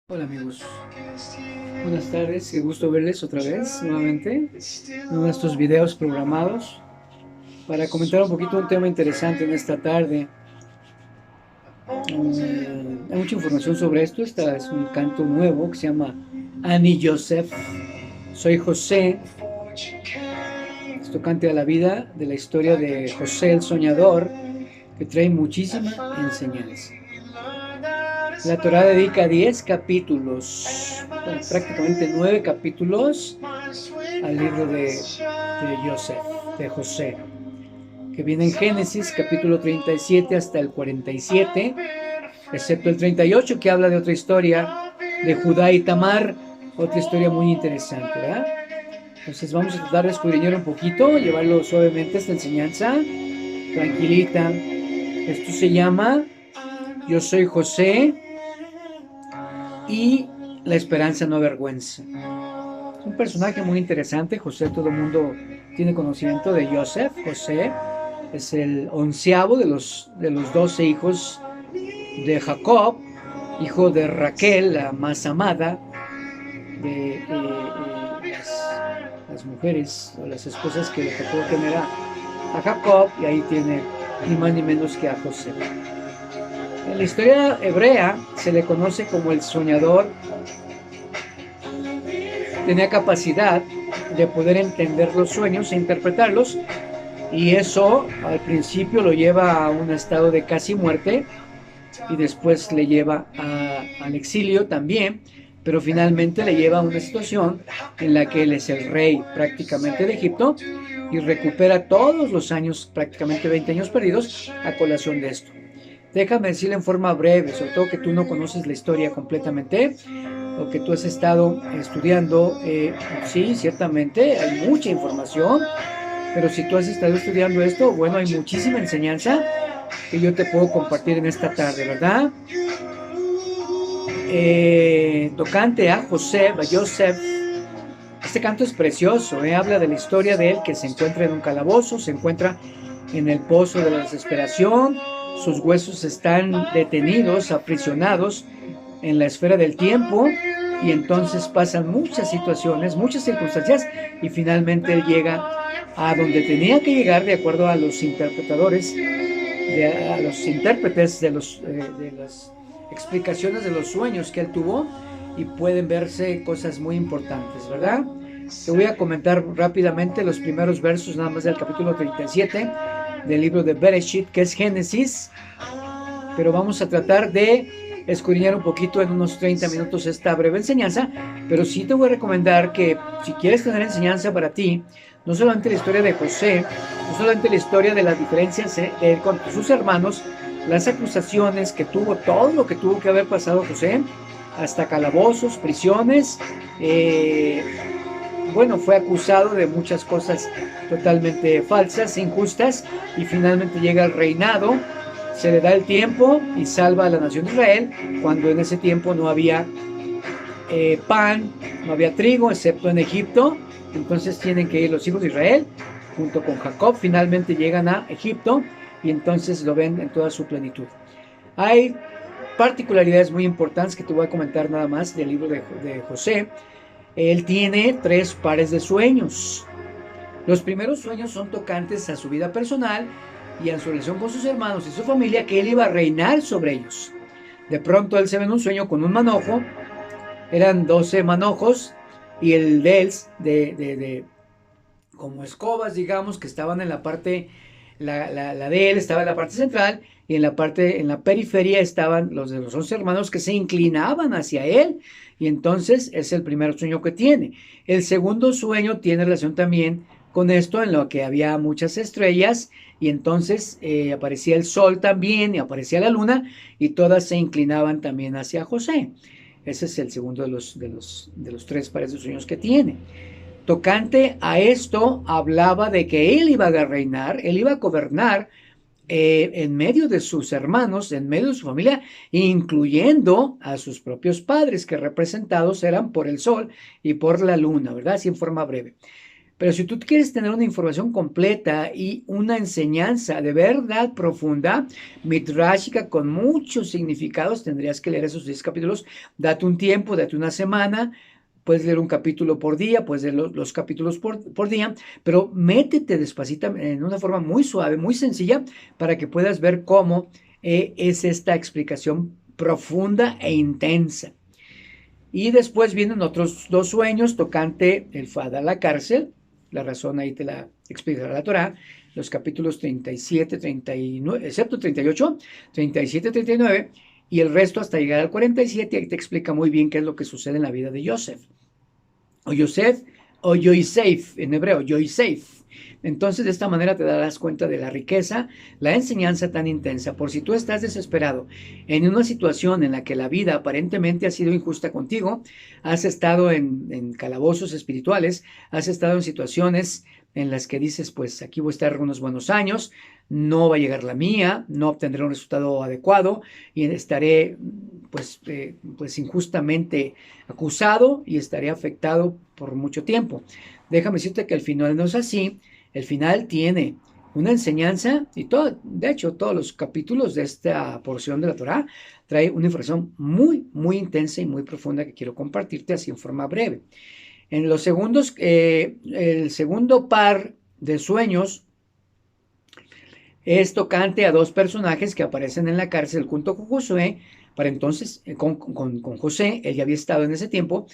Hola amigos, buenas tardes, qué gusto verles otra vez nuevamente en uno de estos videos programados para comentar un poquito un tema interesante en esta tarde. Hay mucha información sobre esto. Esta es un canto nuevo que se llama Ani Joseph. Soy José. Esto canta a la vida de la historia de José el Soñador, que trae muchísima enseñanza. La Torá dedica 10 capítulos, bueno, prácticamente 9 capítulos al libro de José, que viene en Génesis capítulo 37 hasta el 47, excepto el 38 que habla de otra historia de Judá y Tamar, otra historia muy interesante, ¿verdad? Entonces vamos a tratar de escudriñar un poquito, llevarlo suavemente esta enseñanza, tranquilita. Esto se llama Yo soy José y la esperanza no avergüenza. Es un personaje muy interesante. José, todo el mundo tiene conocimiento de Joseph. José es el onceavo de los 12 hijos de Jacob, hijo de Raquel, la más amada de las mujeres o las esposas que le tocó tener a Jacob, y ahí tiene ni más ni menos que a José. En la historia hebrea se le conoce como el soñador. Tenía capacidad de poder entender los sueños e interpretarlos, y eso al principio lo lleva a un estado de casi muerte y después le lleva al exilio también, pero finalmente le lleva a una situación en la que él es el rey prácticamente de Egipto y recupera todos los años, prácticamente 20 años perdidos, a colación de esto. Déjame decirle en forma breve, sobre todo que tú no conoces la historia completamente, o que tú has estado estudiando. Sí, ciertamente hay mucha información, pero si tú has estado estudiando esto, bueno, hay muchísima enseñanza que yo te puedo compartir en esta tarde, ¿verdad? Tocante a Joseph, este canto es precioso, habla de la historia de él que se encuentra en un calabozo, se encuentra en el pozo de la desesperación, sus huesos están detenidos, aprisionados en la esfera del tiempo, y entonces pasan muchas situaciones, muchas circunstancias, y finalmente él llega a donde tenía que llegar de acuerdo a los interpretadores, a los intérpretes de las explicaciones de los sueños que él tuvo, y pueden verse cosas muy importantes, ¿verdad? Te voy a comentar rápidamente los primeros versos nada más del capítulo 37 del libro de Bereshit, que es Génesis, pero vamos a tratar de escudriñar un poquito en unos 30 minutos esta breve enseñanza. Pero sí te voy a recomendar que si quieres tener enseñanza para ti, no solamente la historia de José, no solamente la historia de las diferencias con sus hermanos, las acusaciones que tuvo, todo lo que tuvo que haber pasado José, hasta calabozos, prisiones, bueno, fue acusado de muchas cosas totalmente falsas, injustas, y finalmente llega al reinado, se le da el tiempo y salva a la nación de Israel, cuando en ese tiempo no había pan, no había trigo, excepto en Egipto. Entonces tienen que ir los hijos de Israel, junto con Jacob, finalmente llegan a Egipto, y entonces lo ven en toda su plenitud. Hay particularidades muy importantes que te voy a comentar nada más del libro de José. Él tiene 3 pares de sueños. Los primeros sueños son tocantes a su vida personal y a su relación con sus hermanos y su familia, que él iba a reinar sobre ellos. De pronto él se ve en un sueño con un manojo, eran 12 manojos, y el de él, como escobas, digamos, que estaban en la parte, la de él estaba en la parte central, y en la periferia estaban los de los 11 hermanos que se inclinaban hacia él, y entonces es el primer sueño que tiene. El segundo sueño tiene relación también con esto, en lo que había muchas estrellas, y entonces aparecía el sol también, y aparecía la luna, y todas se inclinaban también hacia José. Ese es el segundo de los 3 pares de sueños que tiene. Tocante a esto, hablaba de que él iba a reinar, él iba a gobernar en medio de sus hermanos, en medio de su familia, incluyendo a sus propios padres, que representados eran por el sol y por la luna, ¿verdad? Así en forma breve. Pero si tú quieres tener una información completa y una enseñanza de verdad profunda, midrashica, con muchos significados, tendrías que leer esos 10 capítulos. Date un tiempo, date una semana. Puedes leer un capítulo por día, puedes leer los capítulos por día, pero métete despacito en una forma muy suave, muy sencilla, para que puedas ver cómo es esta explicación profunda e intensa. Y después vienen otros 2 sueños tocante el Fada a la cárcel. La razón ahí te la explicará la Torá. Los capítulos 37, 39, excepto 38, 37, 39, y el resto hasta llegar al 47, ahí te explica muy bien qué es lo que sucede en la vida de Yosef. O Yosef, o Yosef, en hebreo, Yosef. Entonces, de esta manera te darás cuenta de la riqueza, la enseñanza tan intensa. Por si tú estás desesperado en una situación en la que la vida aparentemente ha sido injusta contigo, has estado en calabozos espirituales, has estado en situaciones en las que dices, pues aquí voy a estar unos buenos años, no va a llegar la mía, no obtendré un resultado adecuado y estaré pues injustamente acusado y estaré afectado por mucho tiempo. Déjame decirte que el final no es así. El final tiene una enseñanza y todo, de hecho, todos los capítulos de esta porción de la Torá trae una información muy, muy intensa y muy profunda que quiero compartirte así en forma breve. En los segundos, el segundo par de sueños es tocante a 2 personajes que aparecen en la cárcel junto con Josué. Para entonces, con José, él ya había estado en ese tiempo,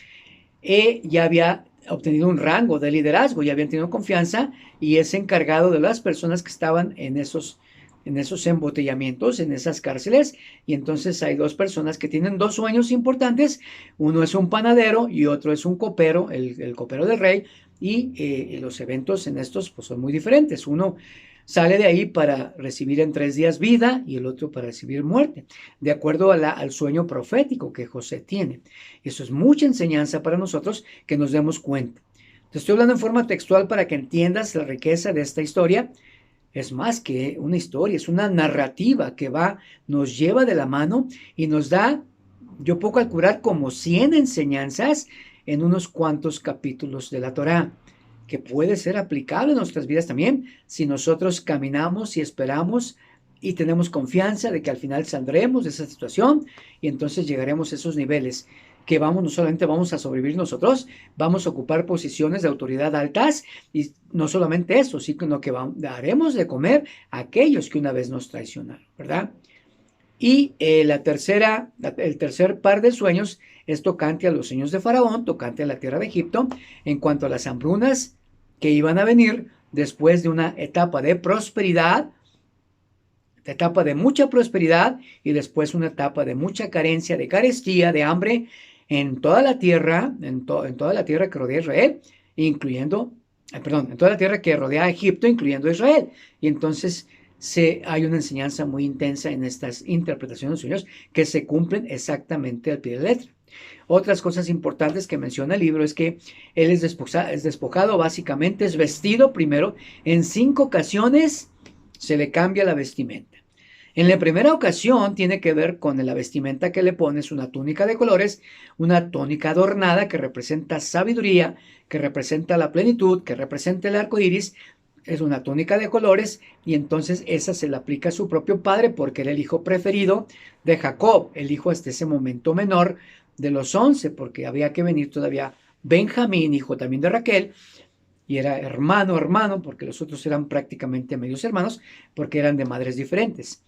ya había obtenido un rango de liderazgo, ya habían tenido confianza y es encargado de las personas que estaban en esos embotellamientos, en esas cárceles. Y entonces hay 2 personas que tienen 2 sueños importantes. Uno es un panadero y otro es un copero, el copero del rey. Y los eventos en estos pues, son muy diferentes. Uno sale de ahí para recibir en 3 días vida y el otro para recibir muerte, de acuerdo al sueño profético que José tiene. Eso es mucha enseñanza para nosotros que nos demos cuenta. Te estoy hablando en forma textual para que entiendas la riqueza de esta historia. Es más que una historia, es una narrativa que nos lleva de la mano y nos da, yo puedo calcular, como 100 enseñanzas en unos cuantos capítulos de la Torá, que puede ser aplicable en nuestras vidas también si nosotros caminamos y esperamos y tenemos confianza de que al final saldremos de esa situación y entonces llegaremos a esos niveles que no solamente vamos a sobrevivir nosotros, vamos a ocupar posiciones de autoridad altas y no solamente eso, sino que daremos de comer a aquellos que una vez nos traicionaron, ¿verdad? Y el tercer par de sueños es tocante a los sueños de Faraón, tocante a la tierra de Egipto, en cuanto a las hambrunas que iban a venir después de una etapa de prosperidad, etapa de mucha prosperidad y después una etapa de mucha carencia, de carestía, de hambre en toda la tierra, en toda la tierra que rodea a Israel, en toda la tierra que rodea a Egipto, incluyendo a Israel. Y entonces hay una enseñanza muy intensa en estas interpretaciones de sueños que se cumplen exactamente al pie de la letra. Otras cosas importantes que menciona el libro es que él es despojado, básicamente es vestido primero. En 5 ocasiones se le cambia la vestimenta. En la primera ocasión tiene que ver con la vestimenta que le pones, una túnica de colores, una túnica adornada que representa sabiduría, que representa la plenitud, que representa el arco iris. Es una túnica de colores y entonces esa se la aplica a su propio padre porque era el hijo preferido de Jacob, el hijo hasta ese momento menor de los 11, porque había que venir todavía Benjamín, hijo también de Raquel, y era hermano, porque los otros eran prácticamente medios hermanos, porque eran de madres diferentes.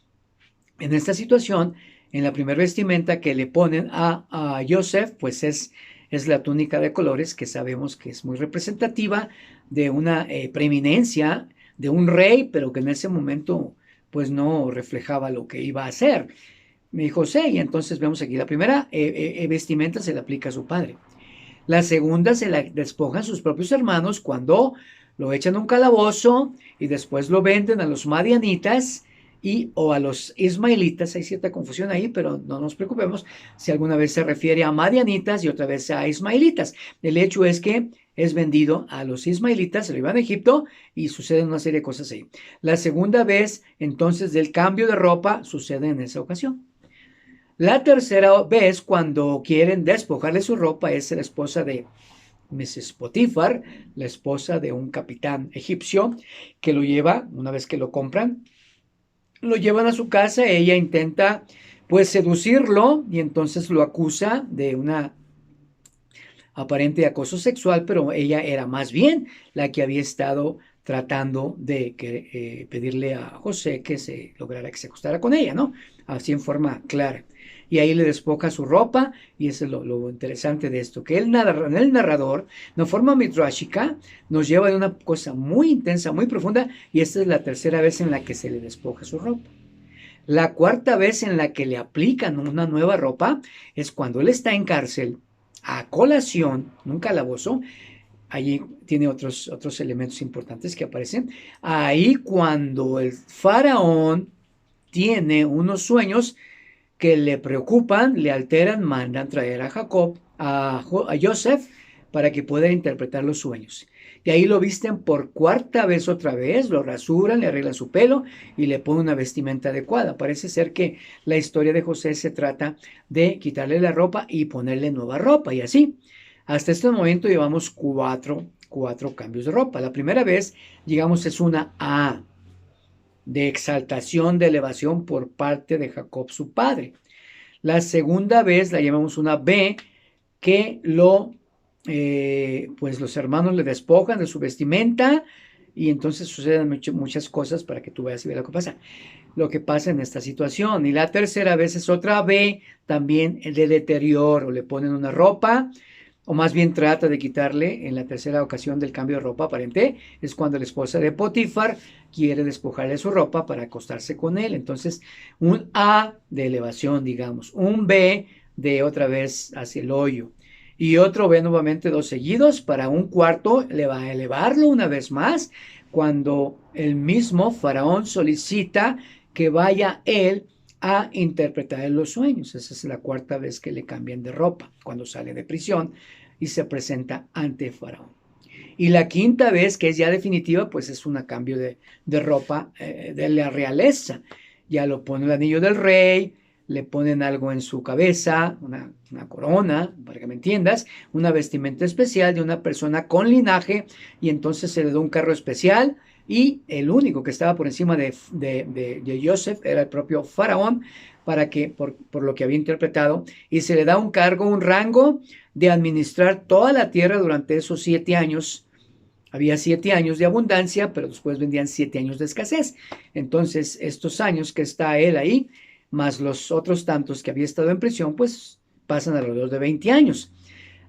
En esta situación, en la primera vestimenta que le ponen a Yosef, pues es la túnica de colores, que sabemos que es muy representativa de una preeminencia de un rey, pero que en ese momento pues no reflejaba lo que iba a hacer. José, y entonces vemos aquí la primera vestimenta se le aplica a su padre. La segunda se la despojan a sus propios hermanos cuando lo echan a un calabozo y después lo venden a los madianitas o a los ismaelitas. Hay cierta confusión ahí, pero no nos preocupemos si alguna vez se refiere a madianitas y otra vez a ismaelitas. El hecho es que es vendido a los ismaelitas, se lo llevan a Egipto y suceden una serie de cosas ahí. La segunda vez, entonces, del cambio de ropa sucede en esa ocasión. La tercera vez, cuando quieren despojarle su ropa, es la esposa de Mrs. Potifar, la esposa de un capitán egipcio, que lo lleva, una vez que lo compran, lo llevan a su casa, ella intenta pues seducirlo y entonces lo acusa de una aparente acoso sexual, pero ella era más bien la que había estado tratando de pedirle a José que se lograra que se acostara con ella, ¿no? Así en forma clara. Y ahí le despoja su ropa, y eso es lo interesante de esto, que el narrador, de forma midrashica, nos lleva de una cosa muy intensa, muy profunda, y esta es la tercera vez en la que se le despoja su ropa. La cuarta vez en la que le aplican una nueva ropa es cuando él está en cárcel, a colación, en un calabozo. Allí tiene otros elementos importantes que aparecen. Ahí cuando el faraón tiene unos sueños que le preocupan, le alteran, mandan traer a Jacob, a Joseph, para que pueda interpretar los sueños. Y ahí lo visten por cuarta vez otra vez, lo rasuran, le arreglan su pelo y le ponen una vestimenta adecuada. Parece ser que la historia de José se trata de quitarle la ropa y ponerle nueva ropa, y así. Hasta este momento llevamos cuatro cambios de ropa. La primera vez, digamos, es una A, de exaltación, de elevación por parte de Jacob, su padre. La segunda vez la llamamos una B, que pues los hermanos le despojan de su vestimenta, y entonces suceden muchas cosas para que tú veas y veas lo que pasa en esta situación. Y la tercera vez es otra B, también de deterioro, le ponen una ropa, o más bien trata de quitarle. En la tercera ocasión del cambio de ropa aparente es cuando la esposa de Potifar quiere despojarle su ropa para acostarse con él. Entonces, un A de elevación, digamos, un B de otra vez hacia el hoyo, y otro B nuevamente, dos seguidos. Para un cuarto le va a elevarlo una vez más cuando el mismo faraón solicita que vaya él a interpretar los sueños. Esa es la cuarta vez que le cambian de ropa, cuando sale de prisión y se presenta ante Faraón. Y la quinta vez, que es ya definitiva, pues es un cambio de ropa de la realeza. Ya lo pone el anillo del rey, le ponen algo en su cabeza, una corona, para que me entiendas, una vestimenta especial de una persona con linaje, y entonces se le da un carro especial. Y el único que estaba por encima de Joseph era el propio faraón, para que, por lo que había interpretado, y se le da un cargo, un rango de administrar toda la tierra durante esos 7 años. Había 7 años de abundancia, pero después vendían 7 años de escasez. Entonces, estos años que está él ahí, más los otros tantos que había estado en prisión, pues pasan alrededor de 20 años.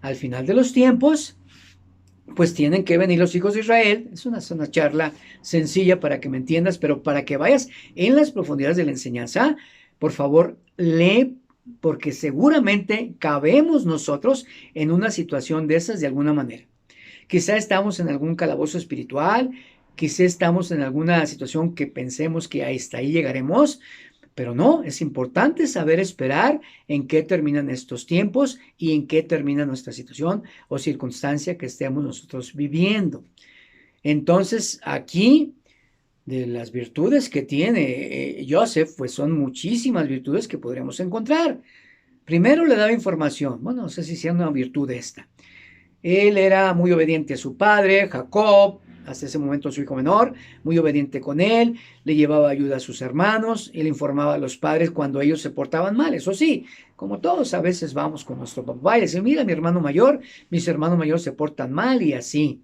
Al final de los tiempos, pues tienen que venir los hijos de Israel. Es una charla sencilla para que me entiendas, pero para que vayas en las profundidades de la enseñanza, por favor, lee, porque seguramente cabemos nosotros en una situación de esas de alguna manera. Quizá estamos en algún calabozo espiritual, quizá estamos en alguna situación que pensemos que hasta ahí llegaremos, pero no, es importante saber esperar en qué terminan estos tiempos y en qué termina nuestra situación o circunstancia que estemos nosotros viviendo. Entonces, aquí, de las virtudes que tiene Joseph, pues son muchísimas virtudes que podremos encontrar. Primero, le daba información. Bueno, no sé si sea una virtud esta. Él era muy obediente a su padre, Jacob, hasta ese momento su hijo menor, muy obediente con él, le llevaba ayuda a sus hermanos y le informaba a los padres cuando ellos se portaban mal. Eso sí, como todos a veces vamos con nuestro papá y decimos, mira, mi hermano mayor, mis hermanos mayores se portan mal, y así.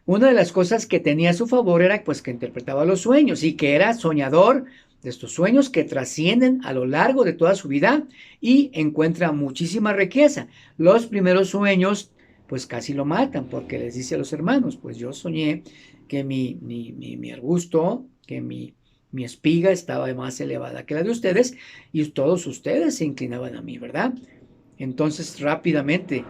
Una de las cosas que tenía a su favor era pues que interpretaba los sueños, y que era soñador de estos sueños que trascienden a lo largo de toda su vida, y encuentra muchísima riqueza. Los primeros sueños pues casi lo matan, porque les dice a los hermanos, pues yo soñé que mi arbusto, que mi espiga estaba más elevada que la de ustedes, y todos ustedes se inclinaban a mí, ¿verdad? Entonces rápidamente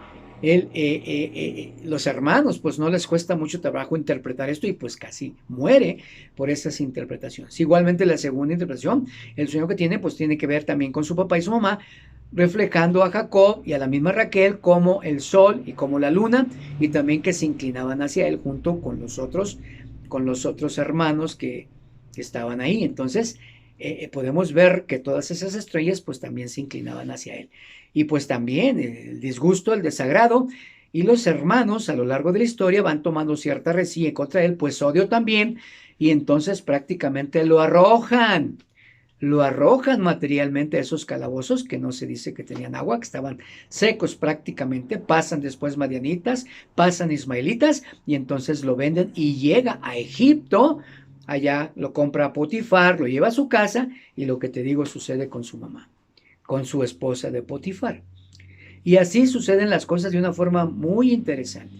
los hermanos pues no les cuesta mucho trabajo interpretar esto, y pues casi muere por esas interpretaciones. Igualmente la segunda interpretación, el sueño que tiene pues tiene que ver también con su papá y su mamá, reflejando a Jacob y a la misma Raquel como el sol y como la luna, y también que se inclinaban hacia él junto con los otros hermanos que estaban ahí. Entonces podemos ver que todas esas estrellas pues también se inclinaban hacia él. Y pues también el disgusto, el desagrado Y los hermanos a lo largo de la historia van tomando cierta rencilla contra él, pues odio también, y entonces prácticamente lo arrojan materialmente a esos calabozos, que no se dice que tenían agua, que estaban secos prácticamente, pasan después madianitas, pasan ismaelitas, y entonces lo venden y llega a Egipto. Allá lo compra Potifar, lo lleva a su casa, y lo que te digo sucede con su mamá, con su esposa de Potifar. Y así suceden las cosas de una forma muy interesante.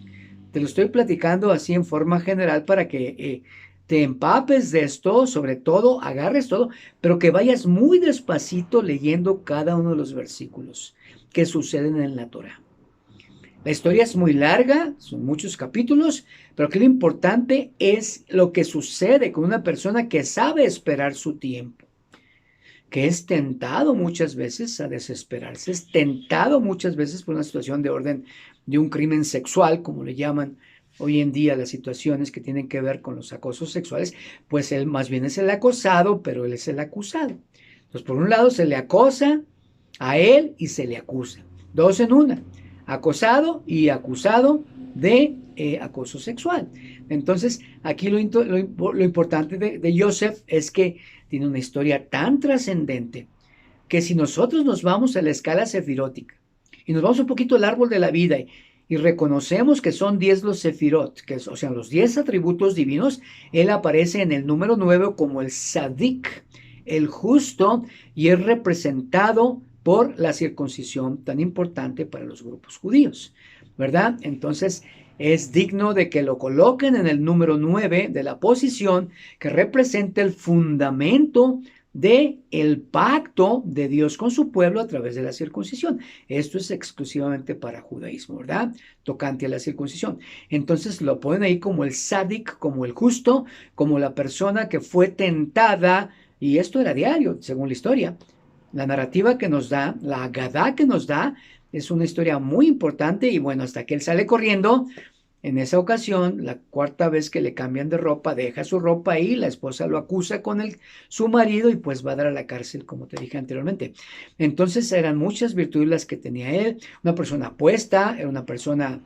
Te lo estoy platicando así en forma general para que te empapes de esto, sobre todo, agarres todo, pero que vayas muy despacito leyendo cada uno de los versículos que suceden en la Torá. La historia es muy larga, son muchos capítulos, pero que lo importante es lo que sucede con una persona que sabe esperar su tiempo, que es tentado muchas veces a desesperarse, es tentado muchas veces por una situación de orden de un crimen sexual, como le llaman hoy en día las situaciones que tienen que ver con los acosos sexuales, pues él más bien es el acosado, pero él es el acusado. Entonces, por un lado se le acosa a él y se le acusa. Dos en una, acosado y acusado de acoso sexual. Entonces, aquí lo importante de Joseph es que tiene una historia tan trascendente que si nosotros nos vamos a la escala sefirótica y nos vamos un poquito al árbol de la vida y reconocemos que son 10 los sefirot, o sea, los 10 atributos divinos, él aparece en el número 9 como el Sadik, el justo, y es representado por la circuncisión tan importante para los grupos judíos, ¿verdad? Entonces es digno de que lo coloquen en el número 9 de la posición que representa el fundamento de el pacto de Dios con su pueblo a través de la circuncisión. Esto es exclusivamente para judaísmo, ¿verdad? Tocante a la circuncisión. Entonces lo ponen ahí como el sádic, como el justo, como la persona que fue tentada, y esto era diario, según la historia. La narrativa que nos da, la Agadá que nos da, es una historia muy importante, y bueno, hasta que él sale corriendo. En esa ocasión, la cuarta vez que le cambian de ropa, deja su ropa ahí, la esposa lo acusa con su marido y pues va a dar a la cárcel, como te dije anteriormente. Entonces eran muchas virtudes las que tenía él, una persona apuesta, era una persona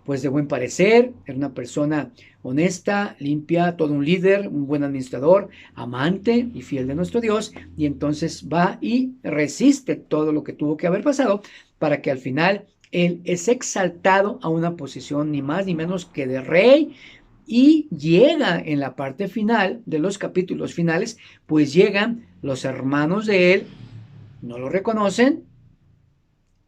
pues de buen parecer, era una persona honesta, limpia, todo un líder, un buen administrador, amante y fiel de nuestro Dios, y entonces va y resiste todo lo que tuvo que haber pasado para que al final él es exaltado a una posición ni más ni menos que de rey, y llega en la parte final de los capítulos finales, pues llegan los hermanos de él, no lo reconocen,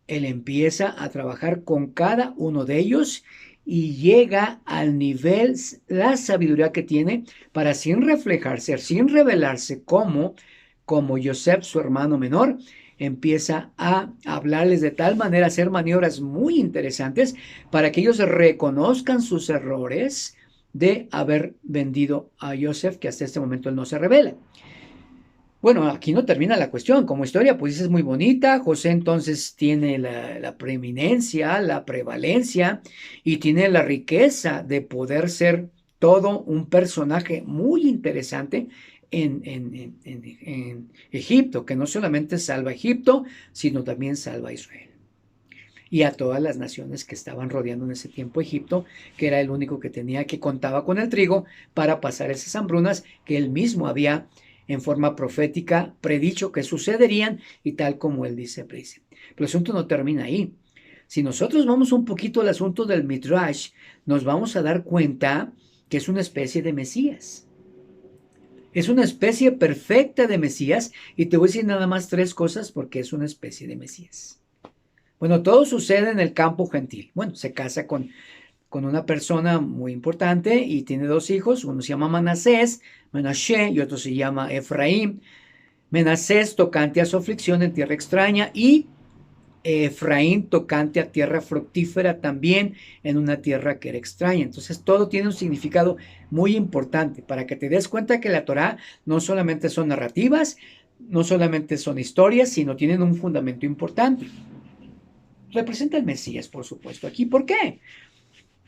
él empieza a trabajar con cada uno de ellos y llega al nivel, la sabiduría que tiene para sin reflejarse, sin revelarse como Joseph, su hermano menor, empieza a hablarles de tal manera, a hacer maniobras muy interesantes para que ellos reconozcan sus errores de haber vendido a Joseph, que hasta este momento él no se revela. Bueno, aquí no termina la cuestión. Como historia, pues es muy bonita. José entonces tiene la preeminencia, la prevalencia, y tiene la riqueza de poder ser todo un personaje muy interesante en Egipto, que no solamente salva a Egipto, sino también salva a Israel y a todas las naciones que estaban rodeando en ese tiempo Egipto, que era el único que contaba con el trigo para pasar esas hambrunas que él mismo había en forma profética predicho que sucederían, y tal como él dice. Pero el asunto no termina ahí. Si nosotros vamos un poquito al asunto del Midrash, nos vamos a dar cuenta que es una especie de Mesías. Es una especie perfecta de Mesías, y te voy a decir nada más 3 cosas porque es una especie de Mesías. Bueno, todo sucede en el campo gentil. Bueno, se casa con una persona muy importante y tiene 2 hijos. Uno se llama Manasés, Menashe, y otro se llama Efraín. Menasés tocante a su aflicción en tierra extraña, y Efraín tocante a tierra fructífera también en una tierra que era extraña. Entonces todo tiene un significado muy importante para que te des cuenta que la Torá no solamente son narrativas, no solamente son historias, sino tienen un fundamento importante. Representa el Mesías, por supuesto, aquí. ¿Por qué?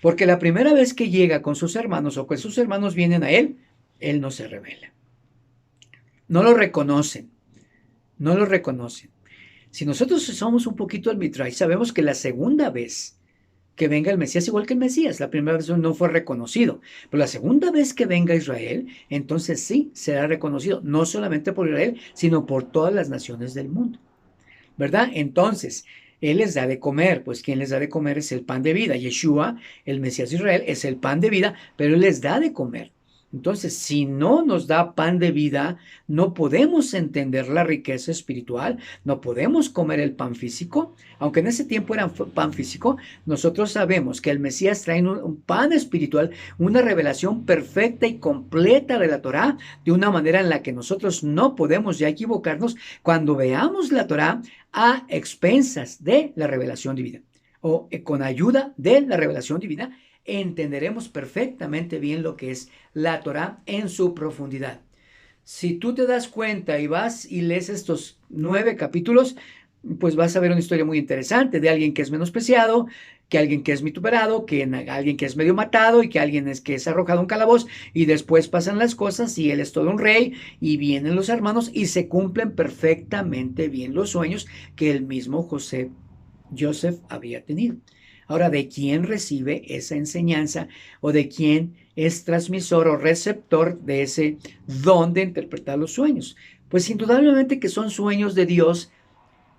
Porque la primera vez que llega con sus hermanos, o que sus hermanos vienen a él no se revela. No lo reconocen. No lo reconocen. Si nosotros somos un poquito al Midrash, sabemos que la segunda vez que venga el Mesías, igual que el Mesías. La primera vez no fue reconocido, pero la segunda vez que venga Israel, entonces sí será reconocido, no solamente por Israel, sino por todas las naciones del mundo, ¿verdad? Entonces, Él les da de comer, pues quien les da de comer es el pan de vida. Yeshua, el Mesías de Israel, es el pan de vida, pero Él les da de comer. Entonces, si no nos da pan de vida, no podemos entender la riqueza espiritual, no podemos comer el pan físico, aunque en ese tiempo era pan físico. Nosotros sabemos que el Mesías trae un pan espiritual, una revelación perfecta y completa de la Torá, de una manera en la que nosotros no podemos ya equivocarnos cuando veamos la Torá a expensas de la revelación divina, o con ayuda de la revelación divina, entenderemos perfectamente bien lo que es la Torá en su profundidad. Si tú te das cuenta y vas y lees estos 9 capítulos, pues vas a ver una historia muy interesante de alguien que es menospreciado, que alguien que es vituperado, que alguien que es medio matado y que alguien que es arrojado a un calabozo, y después pasan las cosas y él es todo un rey y vienen los hermanos y se cumplen perfectamente bien los sueños que el mismo Joseph había tenido. Ahora, ¿de quién recibe esa enseñanza o de quién es transmisor o receptor de ese don de interpretar los sueños? Pues indudablemente que son sueños de Dios,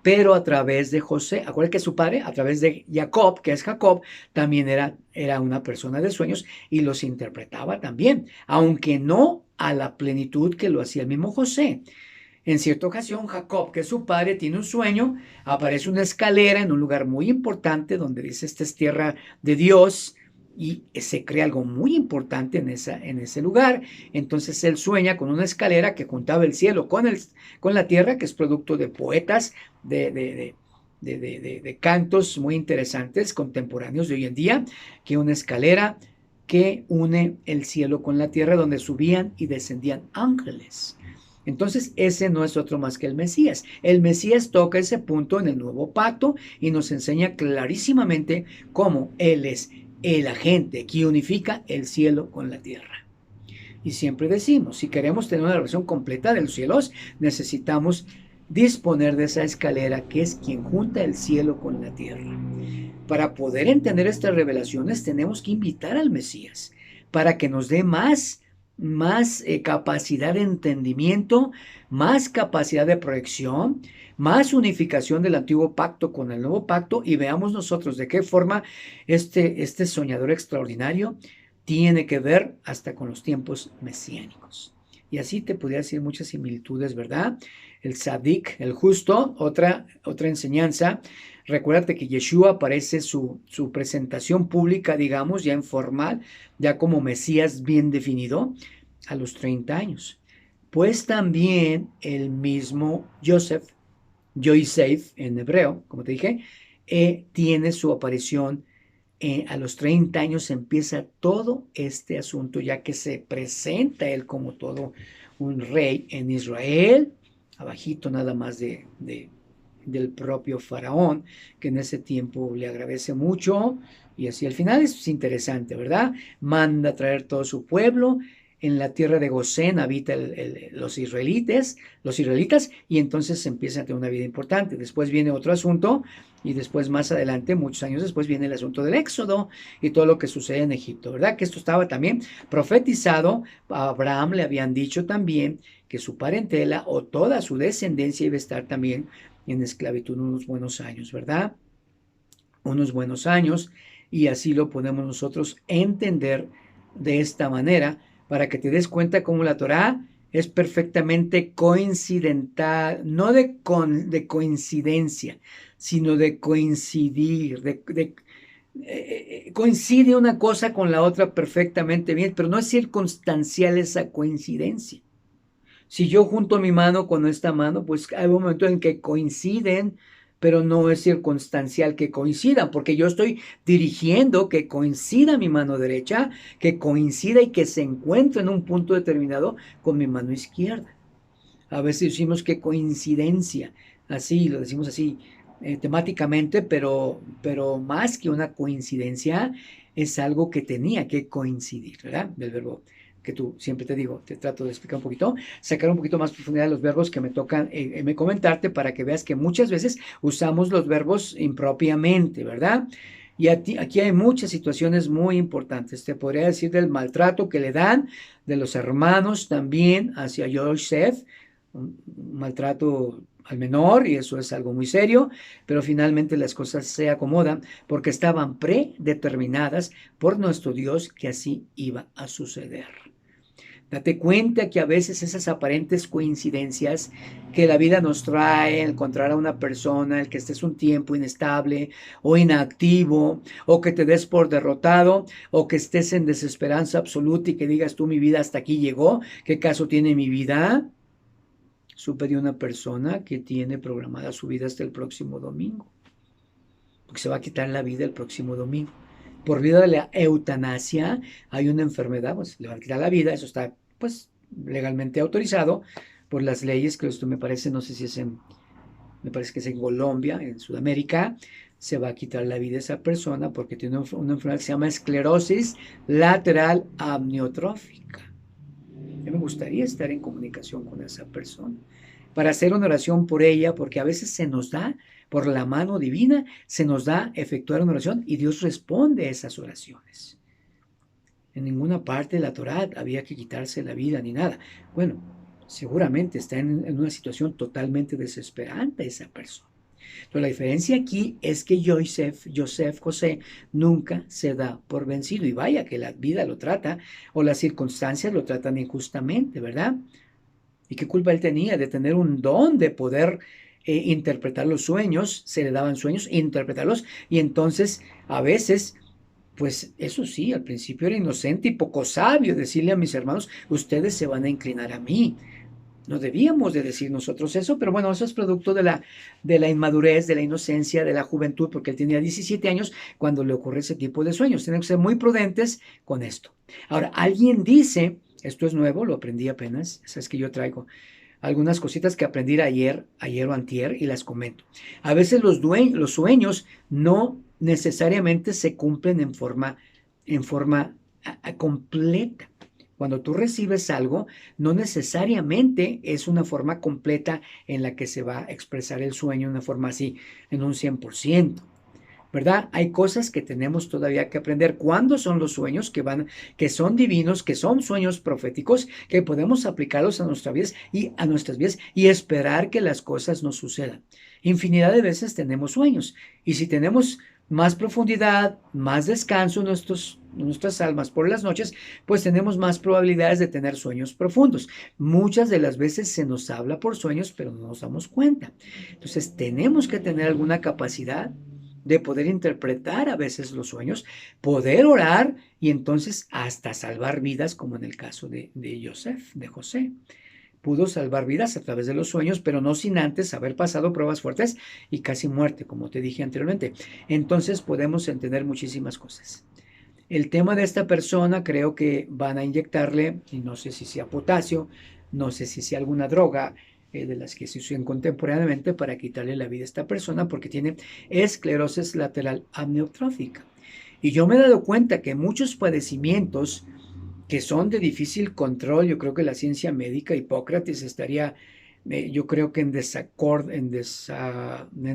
pero a través de José. Acuérdense que su padre, a través de Jacob, que es Jacob, también era una persona de sueños y los interpretaba también, aunque no a la plenitud que lo hacía el mismo José. En cierta ocasión, Jacob, que es su padre, tiene un sueño, aparece una escalera en un lugar muy importante donde dice esta es tierra de Dios y se crea algo muy importante en ese lugar. Entonces él sueña con una escalera que juntaba el cielo con la tierra, que es producto de poetas, de cantos muy interesantes, contemporáneos de hoy en día, que una escalera que une el cielo con la tierra donde subían y descendían ángeles. Entonces, ese no es otro más que el Mesías. El Mesías toca ese punto en el nuevo pacto y nos enseña clarísimamente cómo Él es el agente que unifica el cielo con la tierra. Y siempre decimos, si queremos tener una revelación completa de los cielos, necesitamos disponer de esa escalera que es quien junta el cielo con la tierra. Para poder entender estas revelaciones, tenemos que invitar al Mesías para que nos dé más capacidad de entendimiento, más capacidad de proyección, más unificación del antiguo pacto con el nuevo pacto, y veamos nosotros de qué forma este soñador extraordinario tiene que ver hasta con los tiempos mesiánicos. Y así te podría decir muchas similitudes, ¿verdad? El Sadik, el justo, otra enseñanza. Recuérdate que Yeshua aparece su presentación pública, digamos, ya informal, ya como Mesías bien definido, a los 30 años. Pues también el mismo Yosef en hebreo, como te dije, tiene su aparición a los 30 años. Empieza todo este asunto, ya que se presenta él como todo un rey en Israel, abajito nada más del propio faraón, que en ese tiempo le agradece mucho, y así al final es interesante, ¿verdad? Manda a traer todo su pueblo. En la tierra de Gosén habita los israelitas, y entonces empieza a tener una vida importante. Después viene otro asunto, y después más adelante, muchos años después, viene el asunto del Éxodo y todo lo que sucede en Egipto, ¿verdad? Que esto estaba también profetizado. A Abraham le habían dicho también que su parentela o toda su descendencia iba a estar también en esclavitud unos buenos años, ¿verdad? Unos buenos años, y así lo podemos nosotros entender de esta manera, para que te des cuenta cómo la Torá es perfectamente coincidental, no de coincidencia, sino de coincidir, coincide una cosa con la otra perfectamente bien, pero no es circunstancial esa coincidencia. Si yo junto mi mano con esta mano, pues hay un momento en que coinciden, pero no es circunstancial que coincidan, porque yo estoy dirigiendo que coincida mi mano derecha, que coincida y que se encuentre en un punto determinado con mi mano izquierda. A veces decimos que coincidencia, así, lo decimos así temáticamente, pero más que una coincidencia, es algo que tenía que coincidir, ¿verdad? Del verbo que tú siempre te digo, te trato de explicar un poquito, sacar un poquito más profundidad de los verbos que me tocan comentarte, para que veas que muchas veces usamos los verbos impropiamente, ¿verdad? Y aquí hay muchas situaciones muy importantes. Te podría decir del maltrato que le dan de los hermanos también hacia Yosef, un maltrato al menor, y eso es algo muy serio, pero finalmente las cosas se acomodan porque estaban predeterminadas por nuestro Dios que así iba a suceder. Date cuenta que a veces esas aparentes coincidencias que la vida nos trae, encontrar a una persona, el que estés un tiempo inestable o inactivo, o que te des por derrotado, o que estés en desesperanza absoluta y que digas tú, mi vida hasta aquí llegó, ¿qué caso tiene mi vida? Supe de una persona que tiene programada su vida hasta el próximo domingo, porque se va a quitar la vida el próximo domingo. Por vía de la eutanasia hay una enfermedad, pues le va a quitar la vida, eso está pues legalmente autorizado por las leyes, que esto me parece, no sé si es me parece que es en Colombia, en Sudamérica, se va a quitar la vida a esa persona porque tiene una enfermedad que se llama esclerosis lateral amniotrófica. A mí me gustaría estar en comunicación con esa persona para hacer una oración por ella, porque a veces se nos da, por la mano divina, se nos da efectuar una oración y Dios responde a esas oraciones. En ninguna parte de la Torá había que quitarse la vida ni nada. Bueno, seguramente está en una situación totalmente desesperante esa persona. Pero la diferencia aquí es que José, nunca se da por vencido. Y vaya que la vida lo trata, o las circunstancias lo tratan injustamente, ¿verdad? ¿Y qué culpa él tenía de tener un don de poder interpretar los sueños? Se le daban sueños, interpretarlos, y entonces a veces, pues eso sí, al principio era inocente y poco sabio decirle a mis hermanos, ustedes se van a inclinar a mí. No debíamos de decir nosotros eso, pero bueno, eso es producto de la inmadurez, de la inocencia, de la juventud, porque él tenía 17 años cuando le ocurre ese tipo de sueños. Tenemos que ser muy prudentes con esto. Ahora, alguien dice, esto es nuevo, lo aprendí apenas, sabes que yo traigo algunas cositas que aprendí ayer o antier y las comento. A veces los sueños no necesariamente se cumplen en forma completa. Cuando tú recibes algo, no necesariamente es una forma completa en la que se va a expresar el sueño, una forma así, en un 100%. ¿Verdad? Hay cosas que tenemos todavía que aprender. ¿Cuándo son los sueños que son divinos, que son sueños proféticos, que podemos aplicarlos a nuestras vidas y esperar que las cosas nos sucedan? Infinidad de veces tenemos sueños, y si tenemos más profundidad, más descanso en nuestras almas por las noches, pues tenemos más probabilidades de tener sueños profundos. Muchas de las veces se nos habla por sueños, pero no nos damos cuenta. Entonces tenemos que tener alguna capacidad de poder interpretar a veces los sueños, poder orar y entonces hasta salvar vidas, como en el caso de José. Pudo salvar vidas a través de los sueños, pero no sin antes haber pasado pruebas fuertes y casi muerte, como te dije anteriormente. Entonces podemos entender muchísimas cosas. El tema de esta persona, creo que van a inyectarle, y no sé si sea potasio, no sé si sea alguna droga de las que se usan contemporáneamente para quitarle la vida a esta persona, porque tiene esclerosis lateral amniotrófica. Y yo me he dado cuenta que muchos padecimientos que son de difícil control, yo creo que la ciencia médica, Hipócrates estaría, yo creo que en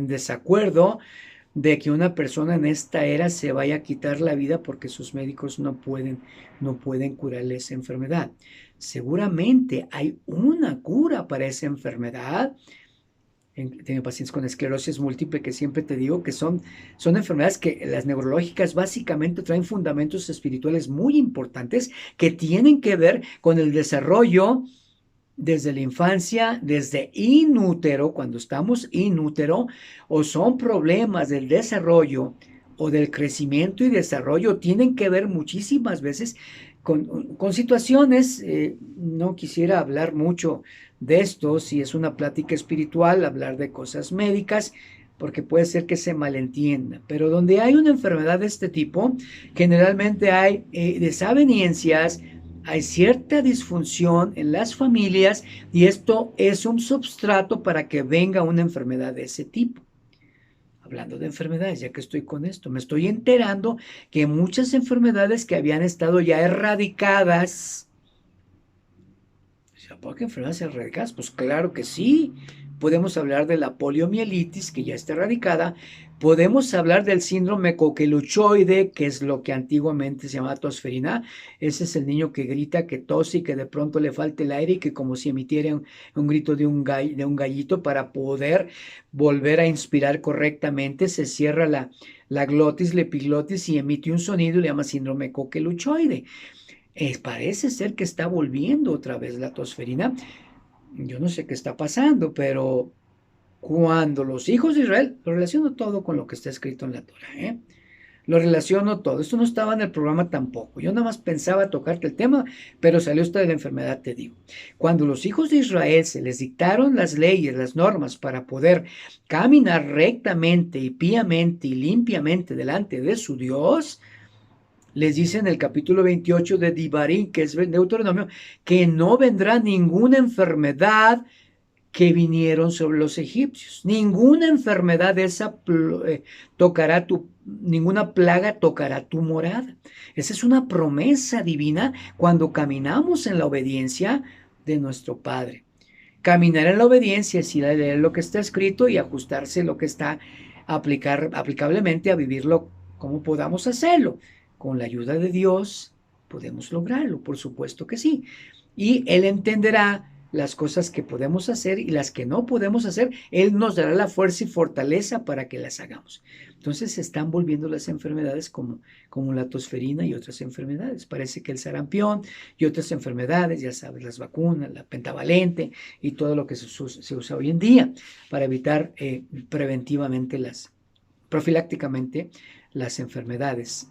desacuerdo de que una persona en esta era se vaya a quitar la vida porque sus médicos no pueden curarle esa enfermedad. Seguramente hay una cura para esa enfermedad. Tengo pacientes con esclerosis múltiple que siempre te digo que son enfermedades que las neurológicas básicamente traen fundamentos espirituales muy importantes que tienen que ver con el desarrollo desde la infancia, desde inútero, cuando estamos inútero, o son problemas del desarrollo o del crecimiento y desarrollo, tienen que ver muchísimas veces con situaciones. No quisiera hablar mucho de esto, si es una plática espiritual, hablar de cosas médicas, porque puede ser que se malentienda, pero donde hay una enfermedad de este tipo, generalmente hay desavenencias, hay cierta disfunción en las familias, y esto es un substrato para que venga una enfermedad de ese tipo. Hablando de enfermedades, ya que estoy con esto, me estoy enterando que muchas enfermedades que habían estado ya erradicadas. ¿Por qué enfermedades erradicadas? Pues claro que sí. Podemos hablar de la poliomielitis, que ya está erradicada, Podemos hablar del síndrome coqueluchoide, que es lo que antiguamente se llamaba tosferina. Ese es el niño que grita, que tose y que de pronto le falta el aire y que como si emitiera un grito de un gallito para poder volver a inspirar correctamente, se cierra la glotis, la epiglotis y emite un sonido y le llama síndrome coqueluchoide. Parece ser que está volviendo otra vez la tosferina. Yo no sé qué está pasando, pero cuando los hijos de Israel, lo relaciono todo con lo que está escrito en la Torah, ¿eh? Lo relaciono todo. Esto no estaba en el programa tampoco. Yo nada más pensaba tocarte el tema, pero salió esto de la enfermedad, te digo. Cuando los hijos de Israel se les dictaron las leyes, las normas para poder caminar rectamente y piamente y limpiamente delante de su Dios, les dice en el capítulo 28 de Divarim, que es Deuteronomio, que no vendrá ninguna enfermedad que vinieron sobre los egipcios. Ninguna enfermedad de esa ninguna plaga tocará tu morada. Esa es una promesa divina cuando caminamos en la obediencia de nuestro Padre. Caminar en la obediencia es ir a leer lo que está escrito y ajustarse lo que está aplicablemente a vivirlo como podamos hacerlo. Con la ayuda de Dios podemos lograrlo, por supuesto que sí. Y Él entenderá las cosas que podemos hacer y las que no podemos hacer, Él nos dará la fuerza y fortaleza para que las hagamos. Entonces se están volviendo las enfermedades como la tosferina y otras enfermedades. Parece que el sarampión y otras enfermedades, ya sabes, las vacunas, la pentavalente y todo lo que se usa hoy en día para evitar preventivamente profilácticamente las enfermedades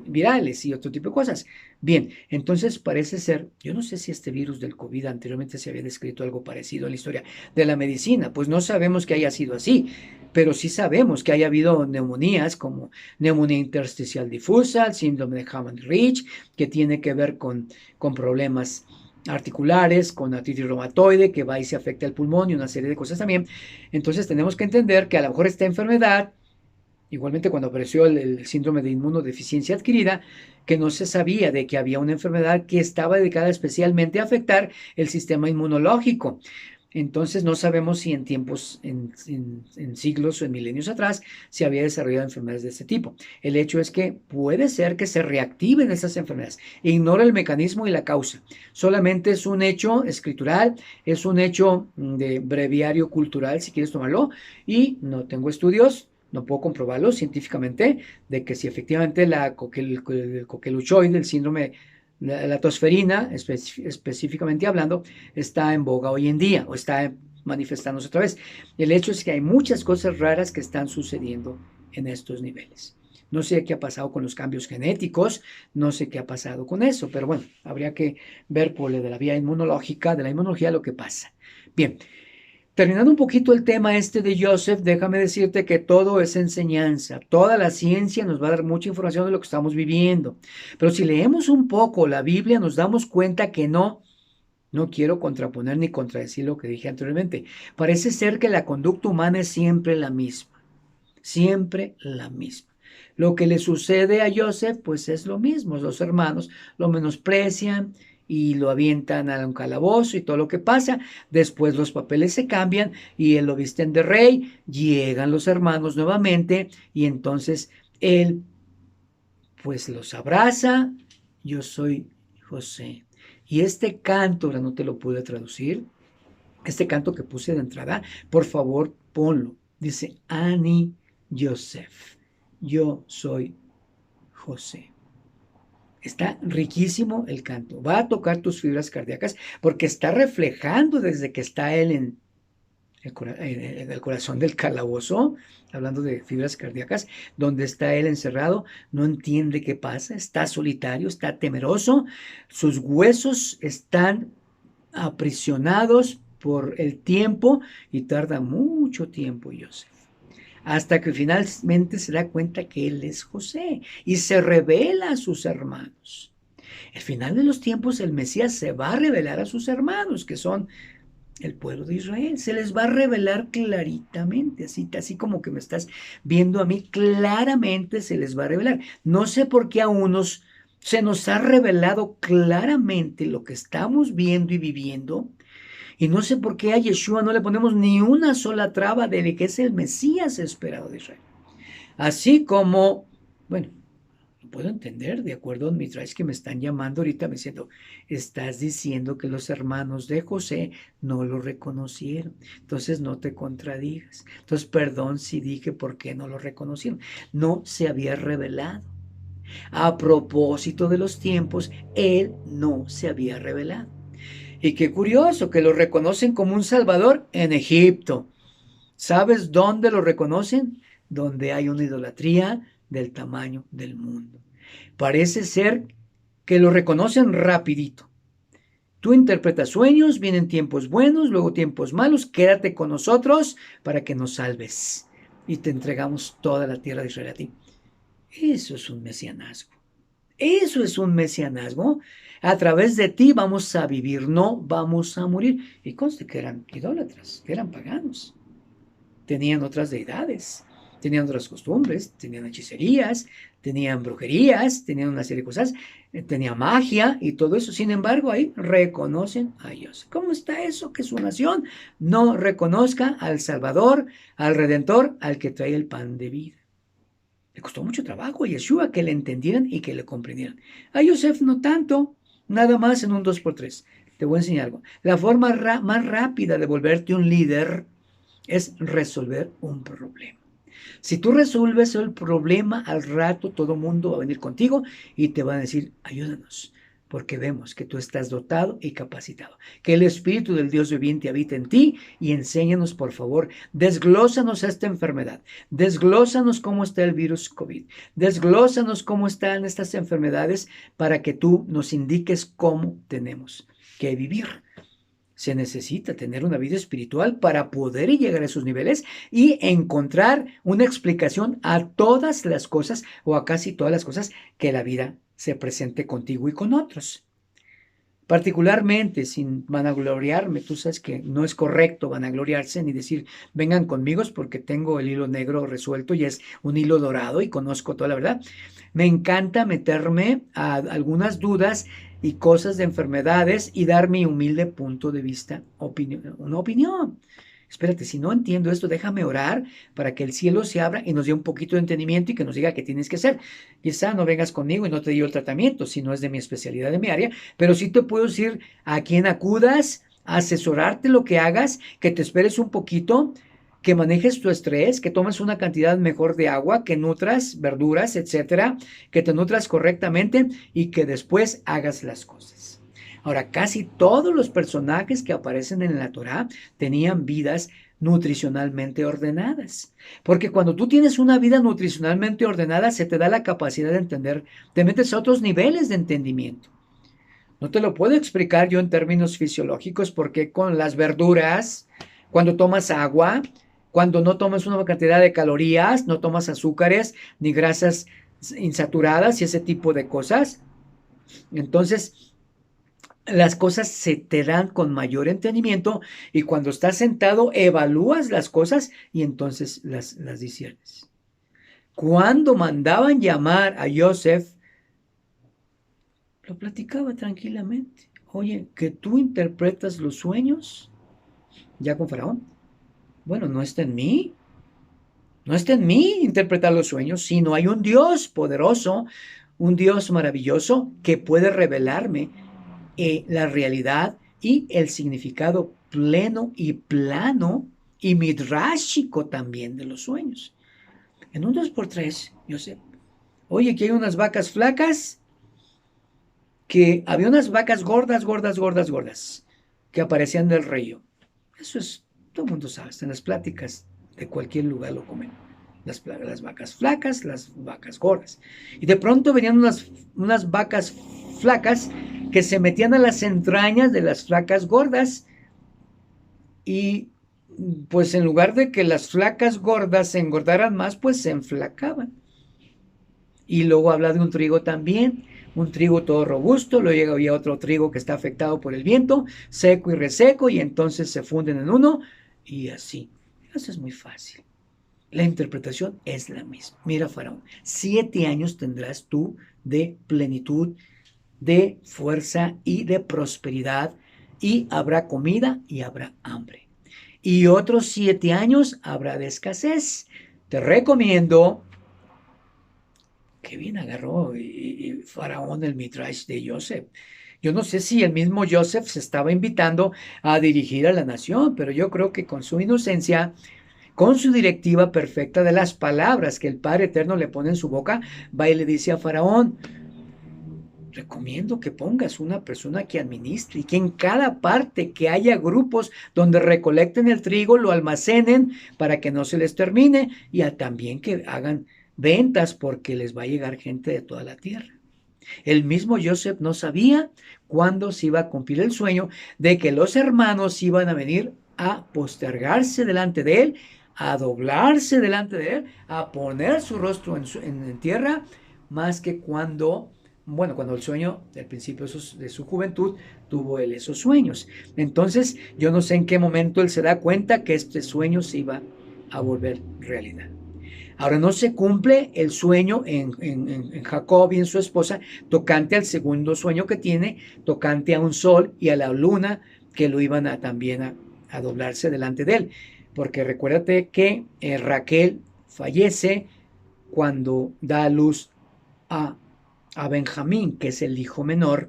virales y otro tipo de cosas. Bien, entonces parece ser, yo no sé si este virus del COVID anteriormente se había descrito algo parecido en la historia de la medicina, pues no sabemos que haya sido así, pero sí sabemos que haya habido neumonías como neumonía intersticial difusa, el síndrome de Hammond-Rich, que tiene que ver con problemas articulares, con artritis reumatoide, que va y se afecta el pulmón y una serie de cosas también. Entonces tenemos que entender que a lo mejor esta enfermedad, igualmente cuando apareció el síndrome de inmunodeficiencia adquirida, que no se sabía de que había una enfermedad que estaba dedicada especialmente a afectar el sistema inmunológico. Entonces no sabemos si en tiempos, en siglos o en milenios atrás, se había desarrollado enfermedades de este tipo. El hecho es que puede ser que se reactiven esas enfermedades. Ignora el mecanismo y la causa. Solamente es un hecho escritural, es un hecho de breviario cultural, si quieres tomarlo, y no tengo estudios, no puedo comprobarlo científicamente, de que si efectivamente el coqueluchoide, el síndrome, la tosferina, específicamente hablando, está en boga hoy en día o está manifestándose otra vez. El hecho es que hay muchas cosas raras que están sucediendo en estos niveles. No sé qué ha pasado con los cambios genéticos, no sé qué ha pasado con eso, pero bueno, habría que ver por lo de la vía inmunológica, de la inmunología, lo que pasa. Bien. Terminando un poquito el tema de Joseph, déjame decirte que todo es enseñanza. Toda la ciencia nos va a dar mucha información de lo que estamos viviendo. Pero si leemos un poco la Biblia, nos damos cuenta que no quiero contraponer ni contradecir lo que dije anteriormente. Parece ser que la conducta humana es siempre la misma. Siempre la misma. Lo que le sucede a Joseph, pues es lo mismo. Los hermanos lo menosprecian y lo avientan a un calabozo y todo lo que pasa. Después los papeles se cambian y él lo visten de rey. Llegan los hermanos nuevamente y entonces él pues los abraza. Yo soy José. Y este canto, ahora no te lo pude traducir, este canto que puse de entrada, por favor ponlo. Dice Ani Joseph. Yo soy José. Está riquísimo el canto. Va a tocar tus fibras cardíacas porque está reflejando desde que está él en el corazón del calabozo, hablando de fibras cardíacas, donde está él encerrado, no entiende qué pasa, está solitario, está temeroso, sus huesos están aprisionados por el tiempo y tarda mucho tiempo, Joseph, hasta que finalmente se da cuenta que él es José y se revela a sus hermanos. Al final de los tiempos el Mesías se va a revelar a sus hermanos, que son el pueblo de Israel. Se les va a revelar claritamente, así como que me estás viendo a mí, claramente se les va a revelar. No sé por qué a unos se nos ha revelado claramente lo que estamos viendo y viviendo, y no sé por qué a Yeshua no le ponemos ni una sola traba de que es el Mesías esperado de Israel. Así como, bueno, lo puedo entender, de acuerdo a Midrash que me están llamando ahorita, me diciendo, estás diciendo que los hermanos de José no lo reconocieron, entonces no te contradigas. Entonces, perdón si dije por qué no lo reconocieron. No se había revelado. A propósito de los tiempos, él no se había revelado. Y qué curioso que lo reconocen como un salvador en Egipto. ¿Sabes dónde lo reconocen? Donde hay una idolatría del tamaño del mundo. Parece ser que lo reconocen rapidito. Tú interpretas sueños, vienen tiempos buenos, luego tiempos malos, quédate con nosotros para que nos salves. Y te entregamos toda la tierra de Israel a ti. Eso es un mesianazgo. Eso es un mesianazgo. A través de ti vamos a vivir, no vamos a morir. Y conste que eran idólatras, que eran paganos. Tenían otras deidades, tenían otras costumbres, tenían hechicerías, tenían brujerías, tenían una serie de cosas, tenían magia y todo eso. Sin embargo, ahí reconocen a Dios. ¿Cómo está eso? Que su nación no reconozca al Salvador, al Redentor, al que trae el pan de vida. Le costó mucho trabajo a Yeshua que le entendieran y que le comprendieran. A Yosef no tanto, nada más en un 2x3. Te voy a enseñar algo. La forma más rápida de volverte un líder es resolver un problema. Si tú resuelves el problema, al rato todo el mundo va a venir contigo y te va a decir, ayúdanos, porque vemos que tú estás dotado y capacitado. Que el Espíritu del Dios viviente habita en ti y enséñanos, por favor, desglósanos esta enfermedad, desglósanos cómo está el virus COVID, desglósanos cómo están estas enfermedades para que tú nos indiques cómo tenemos que vivir. Se necesita tener una vida espiritual para poder llegar a esos niveles y encontrar una explicación a todas las cosas o a casi todas las cosas que la vida se presente contigo y con otros. Particularmente, sin vanagloriarme, tú sabes que no es correcto vanagloriarse ni decir vengan conmigo porque tengo el hilo negro resuelto y es un hilo dorado y conozco toda la verdad. Me encanta meterme a algunas dudas y cosas de enfermedades y dar mi humilde punto de vista, una opinión. Espérate, si no entiendo esto, déjame orar para que el cielo se abra y nos dé un poquito de entendimiento y que nos diga qué tienes que hacer. Quizá no vengas conmigo y no te digo el tratamiento, si no es de mi especialidad, de mi área, pero sí te puedo decir a quién acudas, asesorarte lo que hagas, que te esperes un poquito, que manejes tu estrés, que tomes una cantidad mejor de agua, que nutras verduras, etcétera, que te nutras correctamente y que después hagas las cosas. Ahora, casi todos los personajes que aparecen en la Torá tenían vidas nutricionalmente ordenadas. Porque cuando tú tienes una vida nutricionalmente ordenada, se te da la capacidad de entender, te metes a otros niveles de entendimiento. No te lo puedo explicar yo en términos fisiológicos porque con las verduras, cuando tomas agua, cuando no tomas una cantidad de calorías, no tomas azúcares ni grasas insaturadas y ese tipo de cosas, entonces las cosas se te dan con mayor entendimiento y cuando estás sentado evalúas las cosas y entonces las disciernes. Cuando mandaban llamar a Joseph, lo platicaba tranquilamente. Oye, que tú interpretas los sueños, ya con Faraón. Bueno, no está en mí. No está en mí interpretar los sueños, sino hay un Dios poderoso, un Dios maravilloso que puede revelarme la realidad y el significado pleno y plano y midrashico también de los sueños. En un 2x3, yo sé, oye, que hay unas vacas flacas, que había unas vacas gordas, gordas, gordas, gordas, que aparecían del río. Eso es, todo el mundo sabe, en las pláticas de cualquier lugar lo comen. Las vacas flacas, las vacas gordas. Y de pronto venían unas vacas flacas que se metían a las entrañas de las flacas gordas y pues en lugar de que las flacas gordas se engordaran más, pues se enflacaban. Y luego habla de un trigo también, un trigo todo robusto, luego había otro trigo que está afectado por el viento, seco y reseco, y entonces se funden en uno, y así. Eso es muy fácil. La interpretación es la misma. Mira, Faraón, 7 años tendrás tú de plenitud, de fuerza y de prosperidad, y habrá comida y habrá hambre. Y otros 7 años habrá de escasez. Te recomiendo qué bien agarró y Faraón el Midrash de Joseph. Yo no sé si el mismo Joseph se estaba invitando a dirigir a la nación, pero yo creo que con su inocencia, con su directiva perfecta de las palabras que el Padre Eterno le pone en su boca, va y le dice a Faraón: recomiendo que pongas una persona que administre y que en cada parte que haya grupos donde recolecten el trigo, lo almacenen para que no se les termine y también que hagan ventas porque les va a llegar gente de toda la tierra. El mismo Joseph no sabía cuándo se iba a cumplir el sueño de que los hermanos iban a venir a postergarse delante de él, a doblarse delante de él, a poner su rostro en tierra, más que cuando el sueño del principio de su juventud tuvo él esos sueños. Entonces, yo no sé en qué momento él se da cuenta que este sueño se iba a volver realidad. Ahora no se cumple el sueño en Jacob y en su esposa tocante al segundo sueño que tiene, tocante a un sol y a la luna que lo iban también a doblarse delante de él. Porque recuérdate que Raquel fallece cuando da a luz a, a Benjamín, que es el hijo menor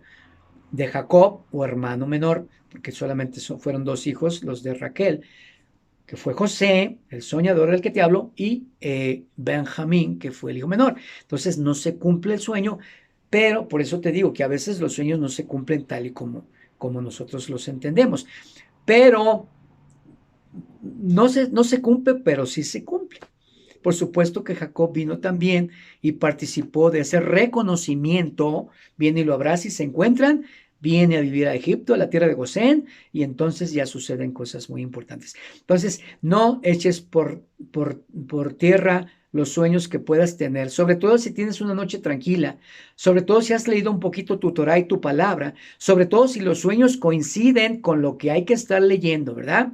de Jacob o hermano menor, porque solamente fueron dos hijos los de Raquel, que fue José, el soñador del que te hablo, y Benjamín, que fue el hijo menor. Entonces no se cumple el sueño, pero por eso te digo que a veces los sueños no se cumplen tal y como nosotros los entendemos. Pero no se cumple, pero sí se cumple. Por supuesto que Jacob vino también y participó de ese reconocimiento, viene y lo abraza y se encuentran, viene a vivir a Egipto, a la tierra de Gosén, y entonces ya suceden cosas muy importantes. Entonces, no eches por tierra los sueños que puedas tener, sobre todo si tienes una noche tranquila, sobre todo si has leído un poquito tu Torah y tu palabra, sobre todo si los sueños coinciden con lo que hay que estar leyendo, ¿verdad?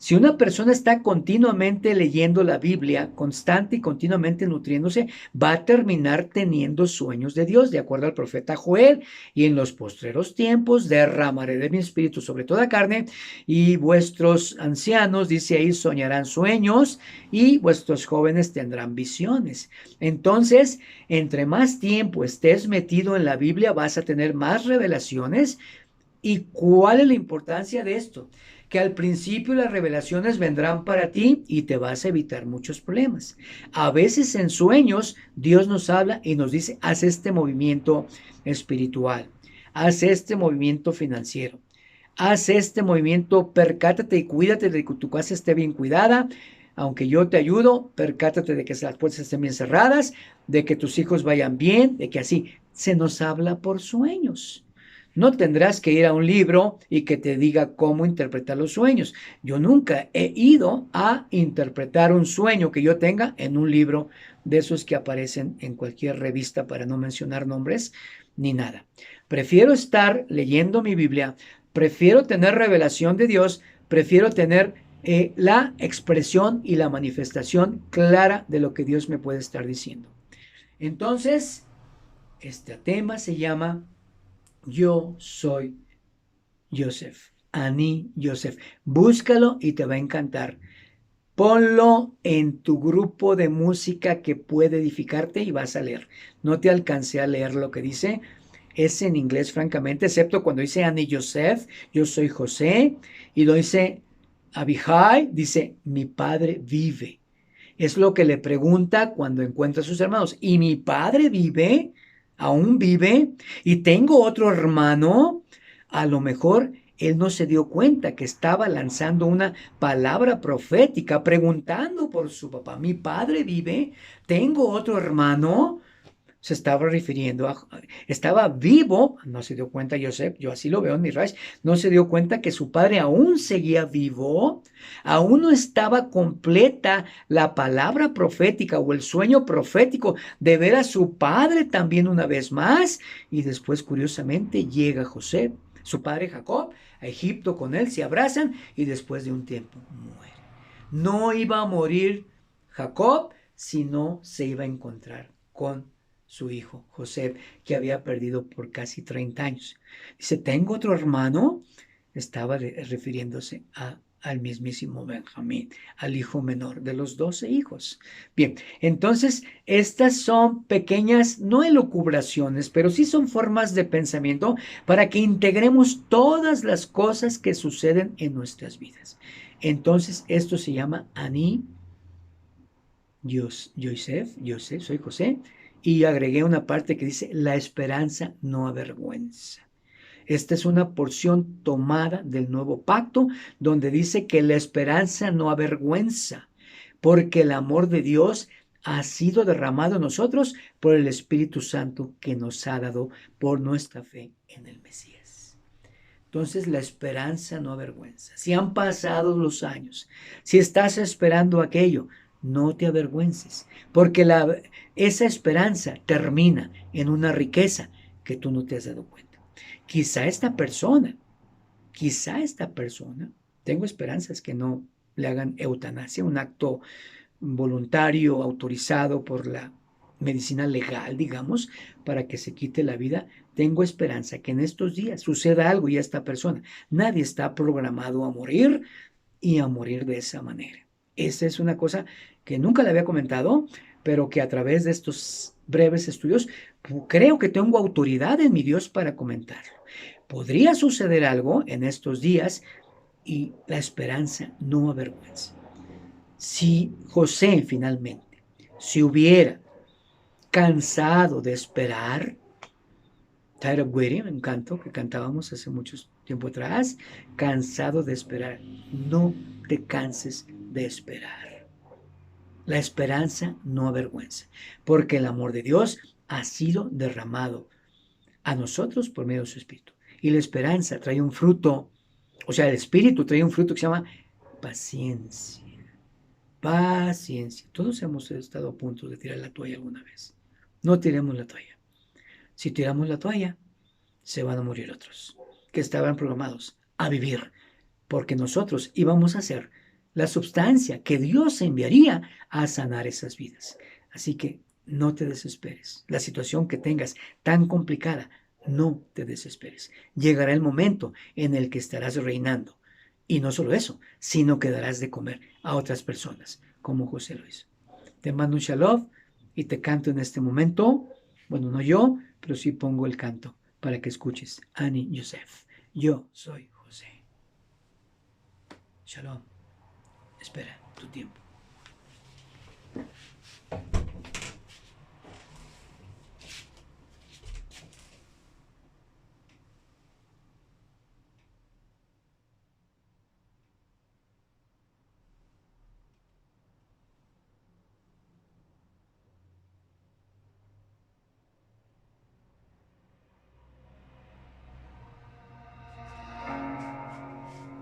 Si una persona está continuamente leyendo la Biblia, constante y continuamente nutriéndose, va a terminar teniendo sueños de Dios, de acuerdo al profeta Joel. Y en los postreros tiempos derramaré de mi espíritu sobre toda carne, y vuestros ancianos, dice ahí, soñarán sueños, y vuestros jóvenes tendrán visiones. Entonces, entre más tiempo estés metido en la Biblia, vas a tener más revelaciones. ¿Y cuál es la importancia de esto? Que al principio las revelaciones vendrán para ti y te vas a evitar muchos problemas. A veces en sueños Dios nos habla y nos dice: haz este movimiento espiritual, haz este movimiento financiero, haz este movimiento, percátate y cuídate de que tu casa esté bien cuidada. Aunque yo te ayudo, percátate de que las puertas estén bien cerradas, de que tus hijos vayan bien, de que así. Se nos habla por sueños. No tendrás que ir a un libro y que te diga cómo interpretar los sueños. Yo nunca he ido a interpretar un sueño que yo tenga en un libro de esos que aparecen en cualquier revista, para no mencionar nombres ni nada. Prefiero estar leyendo mi Biblia, prefiero tener revelación de Dios, prefiero tener la expresión y la manifestación clara de lo que Dios me puede estar diciendo. Entonces, este tema se llama Yo soy Joseph. Ani Joseph. Búscalo y te va a encantar. Ponlo en tu grupo de música que puede edificarte y vas a leer. No te alcancé a leer lo que dice. Es en inglés, francamente, excepto cuando dice Ani Joseph, yo soy José. Y lo dice Abijai, dice: mi padre vive. Es lo que le pregunta cuando encuentra a sus hermanos. ¿Y mi padre vive? ¿Aún vive? ¿Y tengo otro hermano? A lo mejor él no se dio cuenta que estaba lanzando una palabra profética, preguntando por su papá. ¿Mi padre vive? ¿Tengo otro hermano? Se estaba refiriendo estaba vivo, no se dio cuenta Joseph, yo así lo veo en mi raíz, no se dio cuenta que su padre aún seguía vivo, aún no estaba completa la palabra profética o el sueño profético de ver a su padre también una vez más. Y después, curiosamente, llega José, su padre Jacob, a Egipto con él, se abrazan y después de un tiempo muere. No iba a morir Jacob, sino se iba a encontrar con su hijo José, que había perdido por casi 30 años. Dice: tengo otro hermano. Estaba refiriéndose a al mismísimo Benjamín, al hijo menor de los 12 hijos. Bien, entonces estas son pequeñas, no elucubraciones, pero sí son formas de pensamiento para que integremos todas las cosas que suceden en nuestras vidas. Entonces esto se llama Ani Yosef, soy José, y agregué una parte que dice, la esperanza no avergüenza. Esta es una porción tomada del nuevo pacto, donde dice que la esperanza no avergüenza, porque el amor de Dios ha sido derramado en nosotros por el Espíritu Santo que nos ha dado por nuestra fe en el Mesías. Entonces la esperanza no avergüenza. Si han pasado los años, si estás esperando aquello, no te avergüences, porque esa esperanza termina en una riqueza que tú no te has dado cuenta. Quizá esta persona, tengo esperanzas que no le hagan eutanasia, un acto voluntario autorizado por la medicina legal, digamos, para que se quite la vida. Tengo esperanza que en estos días suceda algo y a esta persona. Nadie está programado a morir y a morir de esa manera. Esa es una cosa que nunca le había comentado, pero que a través de estos breves estudios creo que tengo autoridad en mi Dios para comentarlo. Podría suceder algo en estos días y la esperanza no avergüenza. Si José finalmente se hubiera cansado de esperar, Tired of Waiting, un canto que cantábamos hace mucho tiempo atrás, cansado de esperar, no te canses de esperar. La esperanza no avergüenza, porque el amor de Dios ha sido derramado a nosotros por medio de su Espíritu. Y la esperanza trae un fruto, o sea, el Espíritu trae un fruto que se llama paciencia. Paciencia. Todos hemos estado a punto de tirar la toalla alguna vez. No tiremos la toalla. Si tiramos la toalla, se van a morir otros que estaban programados a vivir, porque nosotros íbamos a ser la sustancia que Dios enviaría a sanar esas vidas. Así que no te desesperes. La situación que tengas tan complicada, no te desesperes. Llegará el momento en el que estarás reinando. Y no solo eso, sino que darás de comer a otras personas, como José lo hizo. Te mando un shalom y te canto en este momento. Bueno, no yo, pero sí pongo el canto para que escuches. Ani Yosef. Yo soy José. Shalom. Espera tu tiempo.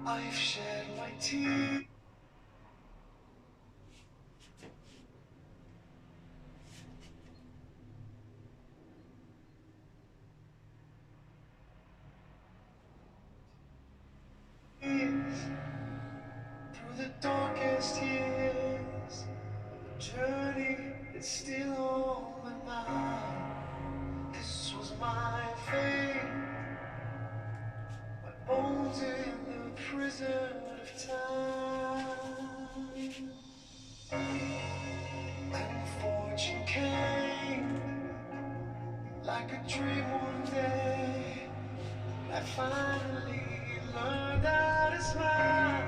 I've shed my tears. Through the darkest years, the journey is still on my mind. This was my fate, my bones in the prison of time. And fortune came like a dream one day. I finally learned how to smile.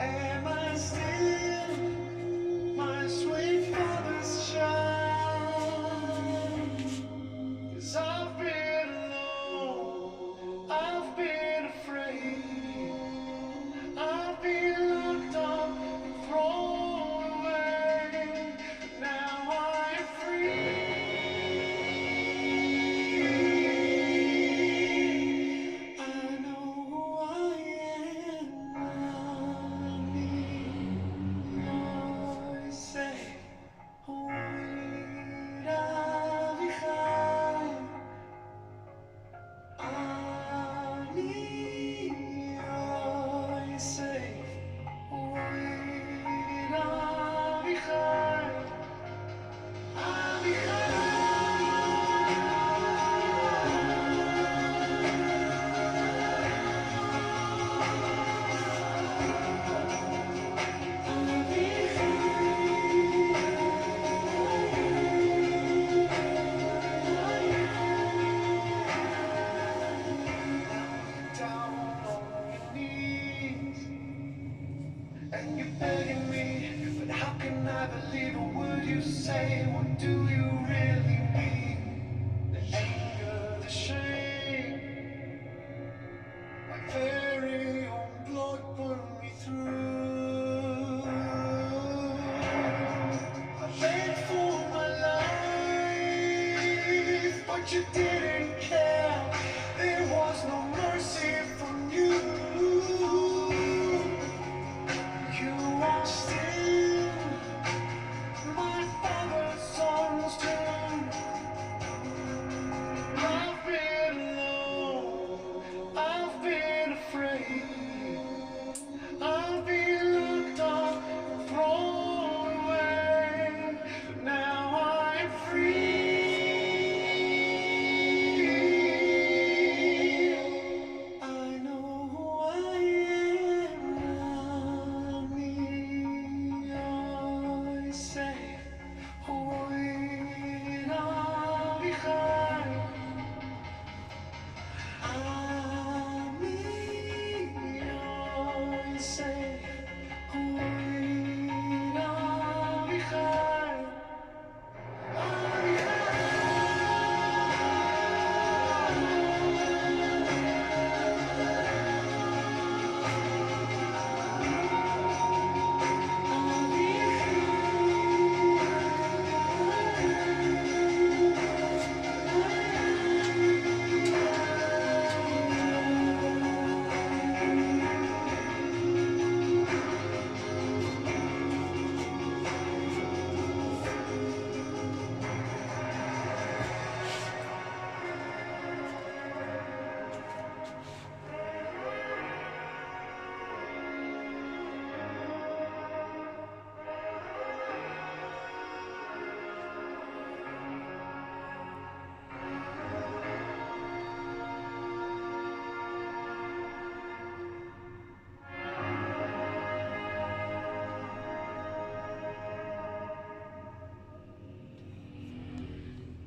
Am I still my sweet father's child? 'Cause I've been alone, I've been afraid, I've been locked up and thrown away. Now I'm free. I know who I am. you did it.